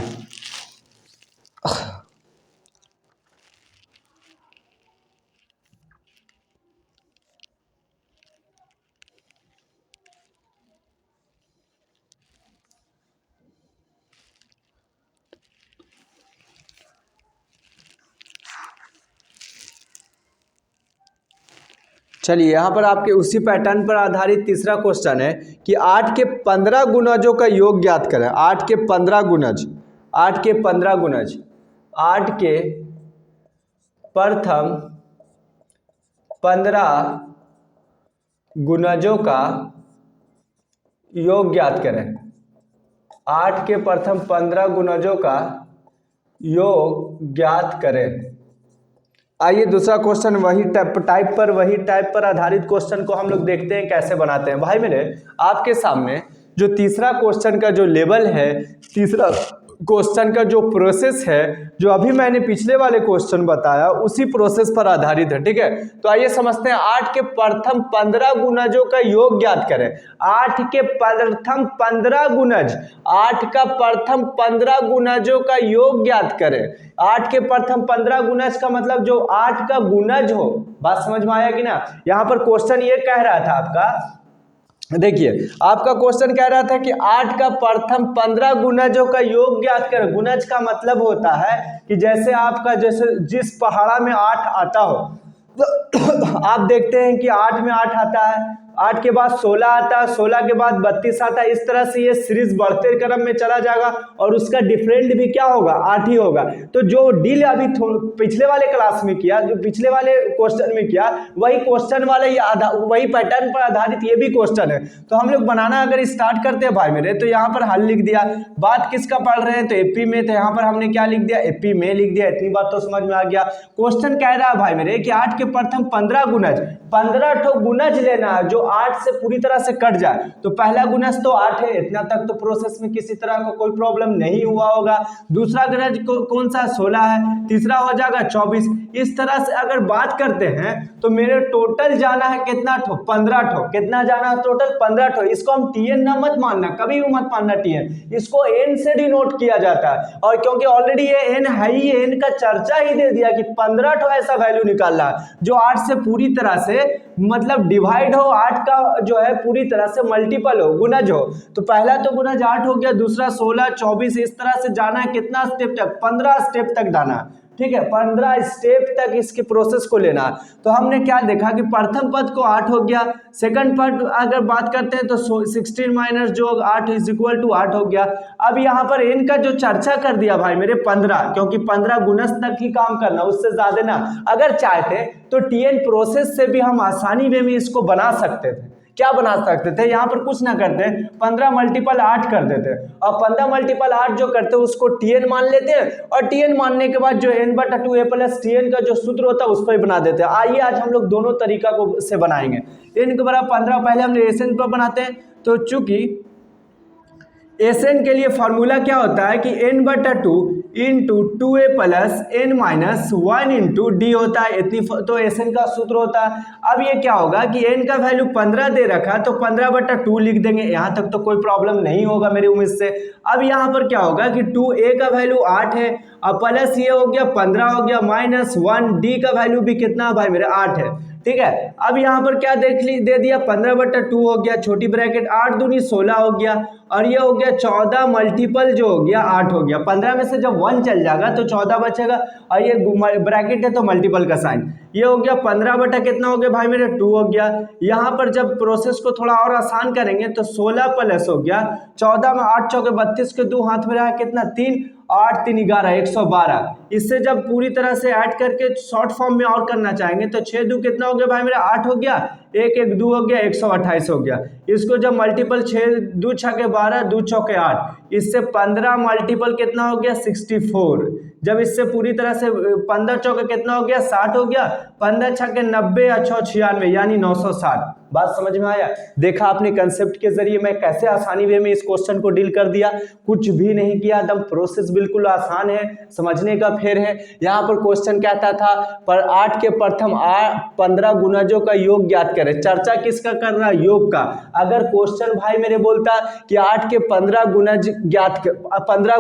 चलिए यहाँ पर आपके उसी पैटर्न पर आधारित तीसरा क्वेश्चन है कि 8 के 15 गुणजों का योग ज्ञात करें। 8 के 15 गुणज, 8 के 15 गुणज, 8 के प्रथम 15 गुणजों का योग ज्ञात करें। 8 के प्रथम 15 गुणजों का योग ज्ञात करें। आइए दूसरा क्वेश्चन वही टाइप पर आधारित क्वेश्चन को हम लोग देखते हैं कैसे बनाते हैं। भाई मेरे आपके सामने जो तीसरा क्वेश्चन का जो लेवल है, तीसरा क्वेश्चन का जो प्रोसेस है, जो अभी मैंने पिछले वाले क्वेश्चन बताया उसी प्रोसेस पर आधारित है। ठीक है, तो आइए समझते हैं। 8 के प्रथम 15 गुणजों का योग ज्ञात करें। 8 के प्रथम 15 गुणज, 8 का प्रथम 15 गुणजों का योग ज्ञात करें। 8 के प्रथम 15 गुणज का मतलब जो 8 का गुणज हो। बात समझ में आया कि ना? यहाँ पर क्वेश्चन ये कह रहा था आपका, देखिए आपका क्वेश्चन कह रहा था कि 8 का प्रथम 15 गुणजों का योग ज्ञात करें। गुणज का मतलब होता है कि जैसे आपका जिस पहाड़ा में 8 आता हो, तो आप देखते हैं कि 8 में 8 आता है, 8 के बाद 16 आता है, 16 के बाद 32 आता है। इस तरह से ये सीरीज बढ़ते क्रम में चला जाएगा और उसका डिफरेंट भी क्या होगा? 8 ही होगा। तो जो डील अभी पिछले वाले क्लास में किया, जो पिछले वाले क्वेश्चन में किया, वही क्वेश्चन वाले वही पैटर्न पर आधारित ये भी क्वेश्चन है। तो हम लोग बनाना अगर स्टार्ट करते हैं भाई मेरे, तो यहाँ पर हल लिख दिया। बात किसका पढ़ रहे हैं? तो एपी में। तो यहाँ पर हमने क्या लिख दिया? एपी में लिख दिया। इतनी बात तो समझ में आ गया। क्वेश्चन कह रहा है भाई मेरे कि 8 के प्रथम 15 गुणज, 15 ठो गुणज लेना है जो 8 से पूरी तरह से कट जाए। तो पहला गुणज तो 8 है, इतना तक तो प्रोसेस में किसी तरह का कोई प्रॉब्लम नहीं हुआ होगा। दूसरा गुणज कौन सा? 16 है। तीसरा हो जाएगा 24। इस तरह से अगर बात करते हैं तो मेरे टोटल जाना है कितना ठो? 15 ठो। कितना जाना है टोटल? 15 ठो। इसको हम टीएन ना मत मानना, कभी भी मत मानना टीएन, इसको एन से डिनोट किया जाता है। और क्योंकि ऑलरेडी ये एन है ही, एन का चर्चा ही दे दिया कि 15 ठो ऐसा वैल्यू निकालना है जो 8 से पूरी तरह से मतलब डिवाइड हो, 8 का जो है पूरी तरह से मल्टीपल हो, गुणज हो। तो पहला तो गुणज 8 हो गया, दूसरा 16, 24। इस तरह से जाना है कितना स्टेप तक? 15 स्टेप तक जाना है। ठीक है, 15 स्टेप तक इसके प्रोसेस को लेना है। तो हमने क्या देखा कि प्रथम पद को 8 हो गया। सेकंड पद अगर बात करते हैं तो 16 माइनस जो 8 इज इक्वल टू 8 हो गया। अब यहाँ पर n का जो चर्चा कर दिया भाई मेरे 15, क्योंकि 15 गुणज तक ही काम करना, उससे ज्यादा ना। अगर चाहते तो टीएन प्रोसेस से भी हम आसानी वे में इसको बना सकते थे। क्या बना सकते थे? यहाँ पर कुछ ना करते, 15 मल्टीपल 8 कर देते और 15 मल्टीपल 8 जो करते उसको टीएन मान लेते हैं और टीएन मानने के बाद जो n/2 a प्लस टीएन का जो सूत्र होता है उस पर बना देते हैं। आइए आज हम लोग दोनों तरीका को से बनाएंगे। n के बराबर 15 पहले हम एसएन पर बनाते हैं। तो चूंकि एसएन के लिए फॉर्मूला क्या होता है कि n/2 into 2a plus n minus 1 into D होता है। इतनी तो एसएन का सूत्र होता है। अब ये क्या होगा कि n का वैल्यू 15 दे रखा तो 15/2 लिख देंगे। यहाँ तक तो कोई प्रॉब्लम नहीं होगा मेरी उम्मीद से। अब यहाँ पर क्या होगा कि 2a का वैल्यू 8 है और प्लस ये हो गया 15 हो गया माइनस 1 डी का वैल्यू भी कितना भाई मेरे? 8 है। ठीक है, अब यहाँ पर क्या दे दिया? 15/2 हो गया, छोटी ब्रैकेट 8 दूनी 16 हो गया और ये हो गया 14 मल्टीपल जो हो गया 8 हो गया। 15 में से जब 1 चल जाएगा तो 14 बचेगा और ये ब्रैकेट है तो मल्टीपल का साइन। ये हो गया 15 कितना हो गया भाई मेरे? 2 हो गया। यहाँ पर जब प्रोसेस को थोड़ा और आसान करेंगे तो 16 प्लस हो गया 14 में 8 चौके 32 के 2 हाथ में रहा कितना? 3, 8 3 11 112। इससे जब पूरी तरह से ऐड करके शॉर्ट फॉर्म में और करना चाहेंगे तो 6 2 कितना हो गया भाई मेरा? 8 हो गया, 1 1 2 हो गया, 128 हो गया। इसको जब मल्टीपल 6 2 6 12 2 चौके 8, इससे 15 मल्टीपल कितना हो गया? 64। जब इससे पूरी तरह से 15 चौके कितना हो गया? 60 हो गया, 15 6 90 और 6 96 यानी 960। बात समझ में आया? देखा आपने कंसेप्ट के जरिए मैं कैसे आसानी वे में इस क्वेश्चन को डील कर दिया, कुछ भी नहीं किया, एकदम प्रोसेस बिल्कुल आसान है, समझने का फेर है। यहाँ पर क्वेश्चन कहता था पर 8 के प्रथम 15 गुणजों का योग ज्ञात करें। चर्चा किसका कर रहा है? योग का। अगर क्वेश्चन भाई मेरे बोलता कि 8 के 15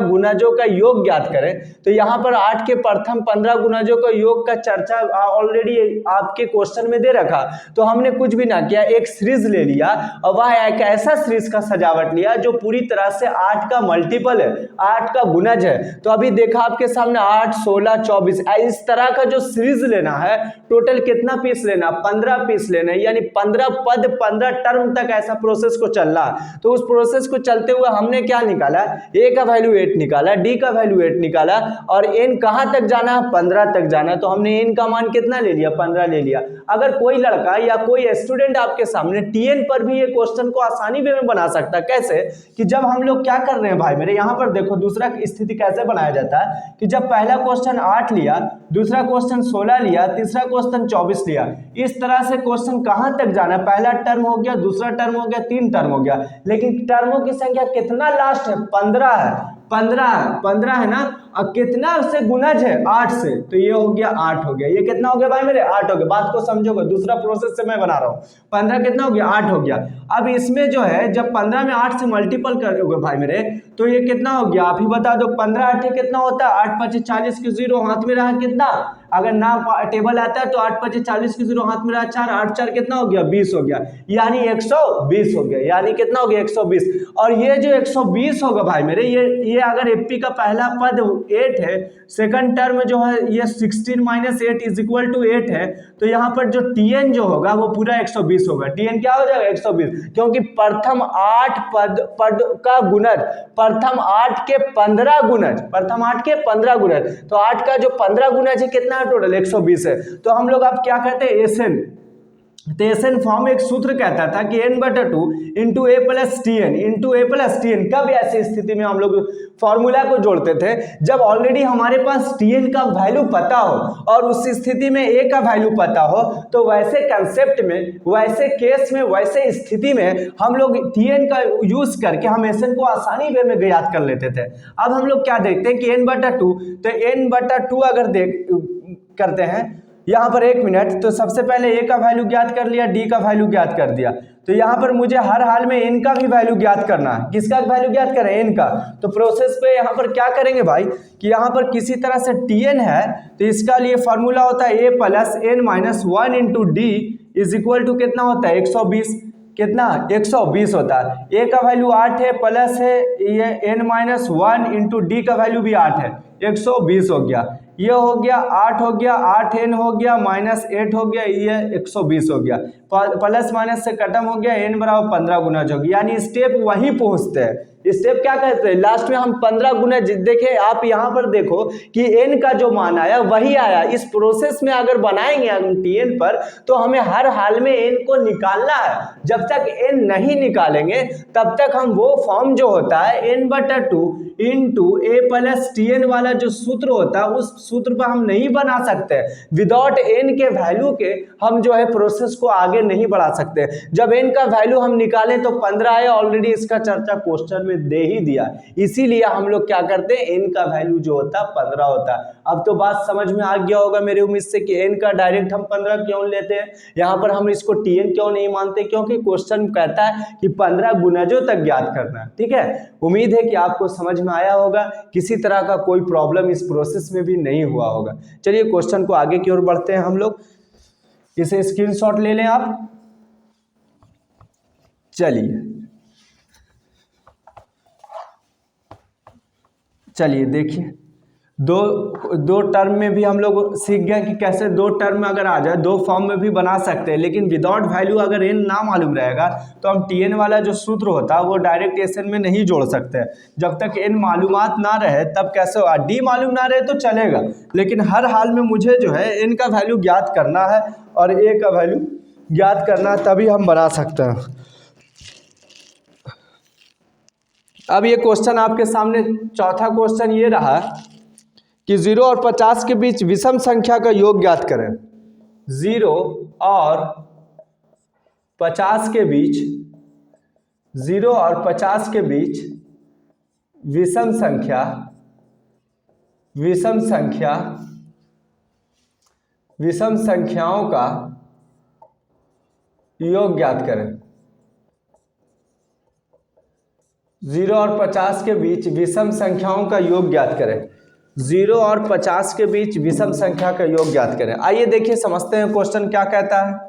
गुणजों का योग ज्ञात करें, तो यहाँ पर 8 के प्रथम 15 गुणजों का योग का चर्चा ऑलरेडी आपके क्वेश्चन में दे रखा, तो हमने कुछ भी ना किया, एक सीरीज ले लिया और वह एक ऐसा सीरीज का सजावट लिया जो पूरी तरह से 8 का मल्टीपल है, 8 का गुणज है। तो अभी देखा आपके सामने 8, 16, 24 इस तरह का जो सीरीज लेना है, टोटल कितना पीस लेना? 15 पीस लेना है, यानी 15 पद 15 टर्म तक ऐसा प्रोसेस को चलना। तो उस प्रोसेस को चलते हुए हमने क्या निकाला? ए का वैल्यू 8 निकाला, डी का वैल्यू 8 निकाला और एन कहां तक जाना है? 15 तक जाना। तो हमने एन का मान कितना ले लिया? 15 ले लिया। अगर कोई लड़का या कोई स्टूडेंट आपके सामने टीएन पर भी ये क्वेश्चन को आसानी वे में बना सकता है। कैसे? कि जब हम लोग क्या कर रहे हैं भाई मेरे, यहाँ पर देखो दूसरा स्थिति कैसे बनाया जाता है कि जब पहला क्वेश्चन 8 लिया, दूसरा क्वेश्चन 16 लिया, तीसरा क्वेश्चन 24 लिया, इस तरह से क्वेश्चन कहां तक जाना है? पहला टर्म हो गया, दूसरा टर्म हो गया, 3 टर्म हो गया, लेकिन टर्मों की संख्या कितना लास्ट है? 15 है। 15 है ना, और कितना से गुणज है? 8 से, तो ये हो गया 8 हो गया। ये कितना हो गया भाई मेरे? 8 हो गया। बात को समझोगे, दूसरा प्रोसेस से मैं बना रहा हूँ। 15 कितना हो गया? 8 हो गया। अब इसमें जो है जब 15 में 8 से मल्टीपल करोगे भाई मेरे, तो ये कितना हो गया? आप ही बता दो। 15 8 कितना होता है? 8 5 40 के 0 हाथ में रहा कितना? अगर ना टेबल आता है तो 8 5 40 के 0 हाथ में रहा 4, 8 4 कितना हो गया? 20 हो गया, यानी 120 हो गया। यानी कितना हो गया? 120। और ये जो 120 होगा भाई मेरे, ये अगर एपी का पहला पद 8 है, सेकंड टर्म जो है ये 16 - 8 = 8 है, तो यहाँ पर जो टीएन जो होगा वो पूरा 120 होगा। टीएन क्या हो जाएगा? 120, क्योंकि प्रथम 8 पद का गुणज, प्रथम 8 के 15 गुणज, प्रथम 8 के 15 गुणज, तो 8 का जो 15 गुणज है कितना है? टोटल 120 है। तो हम लोग अब क्या कहते हैं? एसएन। तो एसएन फॉर्म एक सूत्र कहता था कि n/2 इंटू ए प्लस टीएन। कब ऐसी स्थिति में हम लोग फॉर्मूला को जोड़ते थे? जब ऑलरेडी हमारे पास टीएन का वैल्यू पता हो और उस स्थिति में ए का वैल्यू पता हो, तो वैसे कंसेप्ट में, वैसे केस में, वैसे स्थिति में हम लोग टीएन का यूज करके हम एसएन को आसानी वे में ज्ञात कर लेते थे। अब हम लोग क्या देखते हैं कि n/2, तो n/2 अगर करते हैं यहाँ पर, 1 मिनट, तो सबसे पहले ए का वैल्यू ज्ञात कर लिया, डी का वैल्यू ज्ञात कर दिया, तो यहाँ पर मुझे हर हाल में एन का भी वैल्यू ज्ञात करना है। किसका वैल्यू ज्ञात करें? एन का। तो प्रोसेस पे यहाँ पर क्या करेंगे भाई कि यहाँ पर किसी तरह से टीएन है, तो इसका लिए फॉर्मूला होता है A plus N minus 1 into D = कितना होता है? 120। कितना? 120 होता है। ए का वैल्यू 8 है, प्लस है ये n-1 इंटू डी का वैल्यू भी 8 है, 120 हो गया। ये हो गया 8 हो गया, 8n हो गया, -8 हो गया, ये 120 हो गया। प्लस माइनस से खत्म हो गया, n = 15 गुणज होगी, यानी स्टेप वहीं पहुंचते हैं। स्टेप क्या कहते हैं? लास्ट में हम 15 गुणज, देखे आप यहाँ पर देखो कि n का जो मान आया वही आया। इस प्रोसेस में अगर बनाएंगे हम टीएन पर, तो हमें हर हाल में n को निकालना है। जब तक n नहीं निकालेंगे तब तक हम वो फॉर्म जो होता है n/2 इंटू ए प्लस टीएन वाला जो सूत्र होता है, उस सूत्र पर हम नहीं बना सकते। विदाउट n के वैल्यू के हम जो है प्रोसेस को आगे नहीं बढ़ा सकते। जब n का वैल्यू हम निकालें तो 15 आया, ऑलरेडी इसका चर्चा क्वेश्चन में दे ही दिया, इसीलिए हम लोग क्या करते हैं? n का वैल्यू जो होता है 15 होता है। अब तो बात समझ में आ गया होगा मेरी उम्मीद से कि n का डायरेक्ट हम 15 क्यों लेते हैं, यहाँ पर हम इसको tn क्यों नहीं मानते, क्योंकि क्वेश्चन कहता है कि 15 गुणजों तक ज्ञात करना है। ठीक है, उम्मीद है कि आपको समझ में आया होगा, किसी तरह का कोई प्रॉब्लम इस प्रोसेस में भी नहीं हुआ होगा। चलिए क्वेश्चन को आगे की ओर बढ़ते हैं हम लोग, इसे स्क्रीनशॉट ले लें आप। चलिए देखिए, दो टर्म में भी हम लोग सीख गए कि कैसे दो टर्म में अगर आ जाए दो फॉर्म में भी बना सकते हैं, लेकिन विदाउट वैल्यू अगर n ना मालूम रहेगा तो हम tn वाला जो सूत्र होता है वो डायरेक्ट एसएन में नहीं जोड़ सकते। जब तक n मालूमात ना रहे तब कैसे होगा? d मालूम ना रहे तो चलेगा, लेकिन हर हाल में मुझे जो है n का वैल्यू ज्ञात करना है और a का वैल्यू ज्ञात करना है, तभी हम बना सकते हैं। अब ये क्वेश्चन आपके सामने, चौथा क्वेश्चन ये रहा कि 0 और 50 के बीच विषम संख्या का योग ज्ञात करें। 0 और 50 के बीच 0 और 50 के बीच विषम संख्याओं का योग ज्ञात करें। 0 और 50 के बीच विषम संख्याओं का योग ज्ञात करें। 0 और 50 के बीच विषम संख्या का योग ज्ञात करें। आइए देखिए समझते हैं क्वेश्चन क्या कहता है।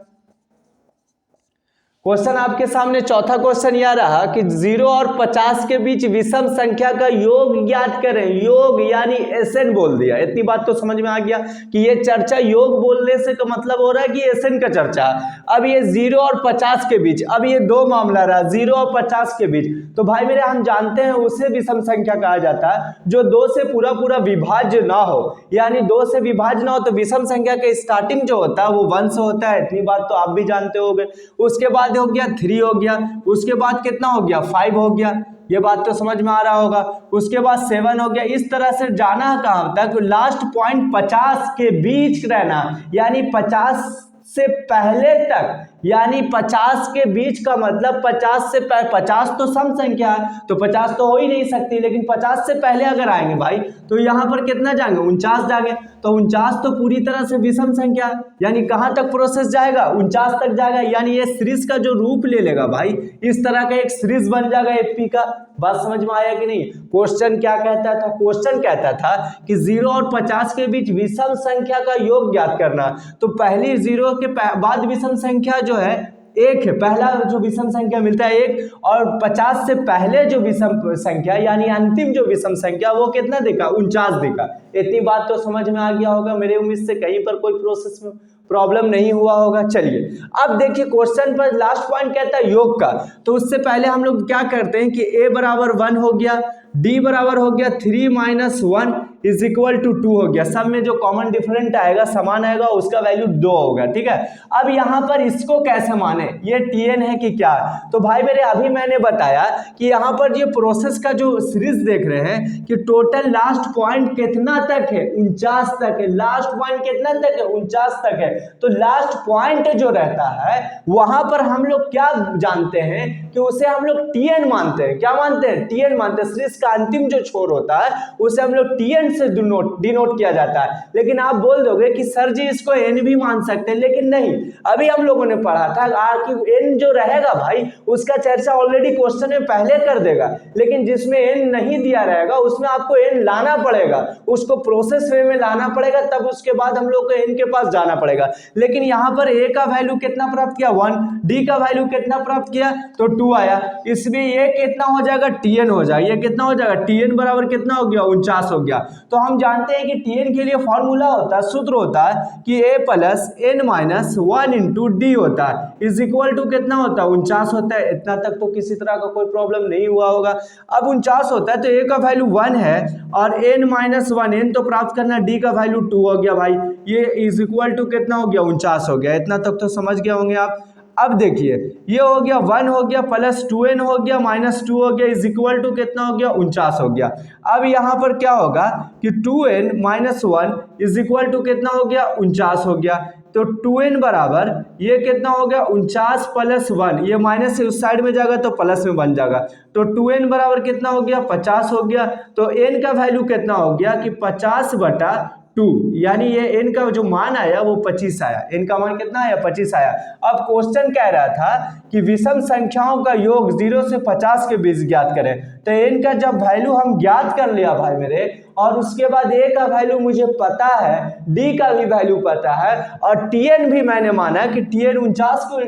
क्वेश्चन आपके सामने चौथा क्वेश्चन यह रहा कि 0 और 50 के बीच विषम संख्या का योग ज्ञात करें। योग यानी एसएन बोल दिया। इतनी बात तो समझ में आ गया कि ये चर्चा योग बोलने से का मतलब हो रहा है कि एसएन का चर्चा। अब ये 0 और 50 के बीच, अब ये दो मामला रहा 0 और 50 के बीच, तो भाई मेरे हम जानते हैं उसे विषम संख्या कहा जाता है जो 2 से पूरा विभाज्य ना हो। यानी 2 से विभाज्य ना हो तो विषम संख्या का स्टार्टिंग जो होता है वो 1 से होता है। इतनी बात तो आप भी जानते होंगे। उसके बाद हो गया 3 हो गया, उसके बाद कितना हो गया 5 हो गया। ये बात तो समझ में आ रहा होगा। उसके बाद 7 हो गया। इस तरह से जाना कहां तक, लास्ट पॉइंट 50 के बीच रहना, यानी 50 से पहले तक, यानी 50 के बीच का मतलब 50 से 50 तो सम संख्या है तो 50 तो हो ही नहीं सकती, लेकिन 50 से पहले अगर आएंगे भाई तो यहाँ पर कितना जाएंगे 49 जाएंगे। तो 49 तो पूरी तरह से विषम संख्या, यानी कहाँ तक प्रोसेस जाएगा 49 तक जाएगा। यानी ये सीरीज का जो रूप ले लेगा भाई, इस तरह का एक सीरीज बन जाएगा एफपी का। बात समझ में आया कि नहीं। क्वेश्चन क्या कहता था, क्वेश्चन कहता था कि 0 और 50 के बीच विषम संख्या का योग ज्ञात करना। तो पहली 0 के बाद विषम संख्या जो है 1 है, पहला जो विषम संख्या मिलता है 1, और 50 से पहले जो विषम संख्या यानी अंतिम जो विषम संख्या वो कितना देखा 49 देखा। इतनी बात तो समझ में आ गया होगा। मेरे उम्मीद से कहीं पर कोई प्रोसेस में प्रॉब्लम नहीं हुआ होगा। चलिए अब देखिए क्वेश्चन पर लास्ट पॉइंट कहता है योग का। तो उससे पहले हम लोग क्या करते हैं कि a बराबर 1 हो गया, d बराबर हो गया 3 - 1 इज इक्वल टू 2 हो गया। सब में जो कॉमन डिफरेंट आएगा समान आएगा उसका वैल्यू 2 होगा। ठीक है, अब यहाँ पर इसको कैसे माने, ये tn है कि क्या। तो भाई मेरे अभी मैंने बताया कि यहाँ पर ये प्रोसेस का जो सीरीज देख रहे हैं कि टोटल लास्ट पॉइंट कितना तक है 49 तक है। लास्ट पॉइंट कितना तक है 49 तक है। तो लास्ट पॉइंट जो रहता है वहां पर हम लोग क्या जानते हैं कि उसे हम लोग tn मानते हैं। क्या मानते हैं, tn मानते हैं। सीरीज का अंतिम जो छोर होता है उसे हम लोग tn से डिनोट किया जाता है। लेकिन आप बोल दोगे कि सर जी इसको n भी मान सकते हैं, लेकिन नहीं। अभी हम लोगों ने पढ़ा था कि n जो रहेगा भाई उसका चर्चा ऑलरेडी क्वेश्चन में पहले कर देगा, लेकिन जिसमें n नहीं दिया रहेगा उसमें आपको n लाना पड़ेगा, उसको प्रोसेस वे में लाना पड़ेगा, तब उसके बाद हम लोग को n के पास जाना पड़ेगा। लेकिन यहाँ पर a का वैल्यू कितना प्राप्त किया 1, d का वैल्यू कितना प्राप्त किया तो 2 आया। इसमें ये कितना हो जाएगा tn हो जाएगा। ये कितना हो जाएगा tn बराबर कितना हो गया 49 हो गया। तो हम जानते हैं कि tn के लिए फॉर्मूला होता है, सूत्र होता है कि a plus n minus 1 into D होता है इज इक्वल टू कितना होता है 49 होता है। इतना तक तो किसी तरह का कोई प्रॉब्लम नहीं हुआ होगा। अब 49 होता है तो a का वैल्यू 1 है और n माइनस 1 n तो प्राप्त करना, d का वैल्यू 2 हो गया भाई। ये इज इक्वल टू कितना हो गया 49 हो गया। इतना तक तो समझ गए होंगे आप। अब देखिए ये हो गया 1 हो गया प्लस 2n हो गया माइनस 2 हो गया इज इक्वल टू कितना हो गया 49 हो गया। अब यहाँ पर क्या होगा कि 2n minus 1 is equal to कितना हो गया 49 हो गया। तो 2n बराबर ये कितना हो गया 49 प्लस 1, ये माइनस से उस साइड में जाएगा तो प्लस में बन जाएगा। तो 2n बराबर कितना हो गया 50 हो गया। तो n का वैल्यू कितना हो गया कि 50/2, यानी ये n का जो मान आया वो 25 आया। n का मान कितना आया 25 आया। अब क्वेश्चन कह रहा था कि विषम संख्याओं का योग 0 से 50 के बीच ज्ञात करें। तो n का जब वैल्यू हम ज्ञात कर लिया भाई मेरे, और उसके बाद a का वैल्यू मुझे पता है, d का भी वैल्यू पता है, और tn भी मैंने माना कि tn 49 को,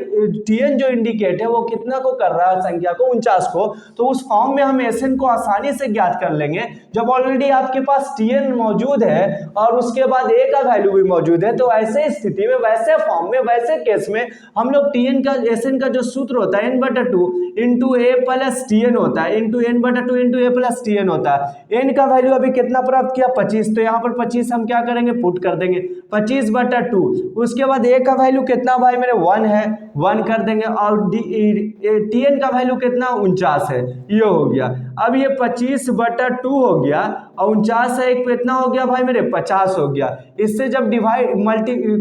tn जो इंडिकेट है वो कितना को कर रहा है संख्या को 49 को। तो उस फॉर्म में हम एसएन को आसानी से ज्ञात कर लेंगे जब ऑलरेडी आपके पास tn मौजूद है और उसके बाद a का वैल्यू भी मौजूद है। तो ऐसे स्थिति में, वैसे फॉर्म में, वैसे केस में हम लोग tn का, एसएन का जो सूत्र होता है n/2 into a plus tn होता है, into n/2 into a plus tn होता है। n का वैल्यू अभी कितना प्राप्त किया 25, तो यहाँ पर 25 हम क्या करेंगे पुट कर देंगे 25/2। उसके बाद a का वैल्यू कितना भाई मेरे 1 है, 1 कर देंगे, और tn का वैल्यू कितना 49 है, ये हो गया। अब ये 25/2 हो गया और 49 है एक कितना हो गया भाई मेरे 50 हो गया। इससे जब डिवाइड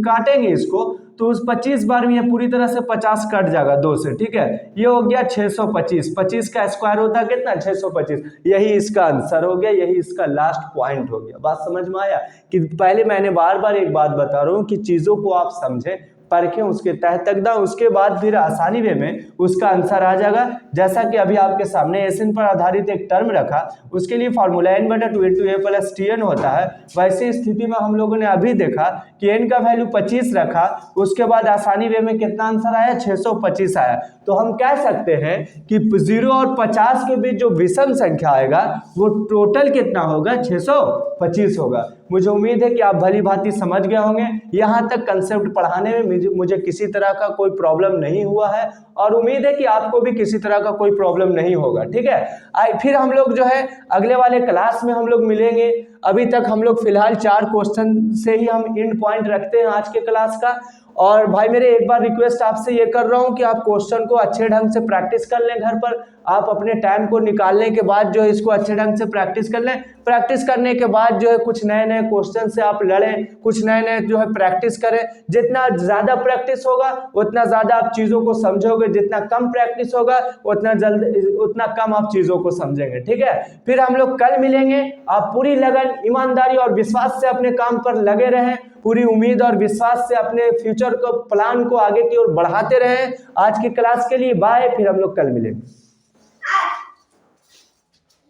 काटेंगे इसको तो उस 25 बार में ये पूरी तरह से 50 कट जाएगा 2 से, ठीक है। ये हो गया 625, 25 का स्क्वायर होता है कितना, 625। यही इसका आंसर हो गया, यही इसका लास्ट पॉइंट हो गया। बात समझ में आया कि पहले मैंने बार बार एक बात बता रहा हूँ कि चीज़ों को आप समझें, परखें, उसके तह तक दां, उसके बाद फिर आसानी वे में उसका आंसर आ जाएगा। जैसा कि अभी आपके सामने एसएन पर आधारित एक टर्म रखा, उसके लिए फॉर्मूला n/2 × a + tn होता है। वैसी स्थिति में हम लोगों ने अभी देखा कि n का वैल्यू 25 रखा, उसके बाद आसानी वे में कितना आंसर आया, 625 आया। तो हम कह सकते हैं कि 0 और 50 के बीच जो विषम संख्या आएगा वो टोटल कितना होगा, 625 होगा। मुझे उम्मीद है कि आप भली भांति समझ गए होंगे। यहाँ तक कंसेप्ट पढ़ाने में मुझे किसी तरह का कोई प्रॉब्लम नहीं हुआ है और उम्मीद है कि आपको भी किसी तरह का कोई प्रॉब्लम नहीं होगा, ठीक है। फिर हम लोग जो है अगले वाले क्लास में हम लोग मिलेंगे। अभी तक हम लोग फिलहाल 4 क्वेश्चन से ही हम एंड पॉइंट रखते हैं आज के क्लास का। और भाई मेरे एक बार रिक्वेस्ट आपसे ये कर रहा हूँ कि आप क्वेश्चन को अच्छे ढंग से प्रैक्टिस कर लें घर पर। आप अपने टाइम को निकालने के बाद जो है इसको अच्छे ढंग से प्रैक्टिस कर लें। प्रैक्टिस करने के बाद जो है कुछ नए नए क्वेश्चन से आप लड़ें, कुछ नए नए जो है प्रैक्टिस करें। जितना ज़्यादा प्रैक्टिस होगा उतना ज़्यादा आप चीज़ों को समझोगे, जितना कम प्रैक्टिस होगा उतना कम आप चीज़ों को समझेंगे, ठीक है। फिर हम लोग कल मिलेंगे। आप पूरी लगन, ईमानदारी और विश्वास से अपने काम पर लगे रहें, पूरी उम्मीद और विश्वास से अपने फ्यूचर को, प्लान को आगे की ओर बढ़ाते रहें। आज की क्लास के लिए बाय, फिर हम लोग कल मिलेंगे।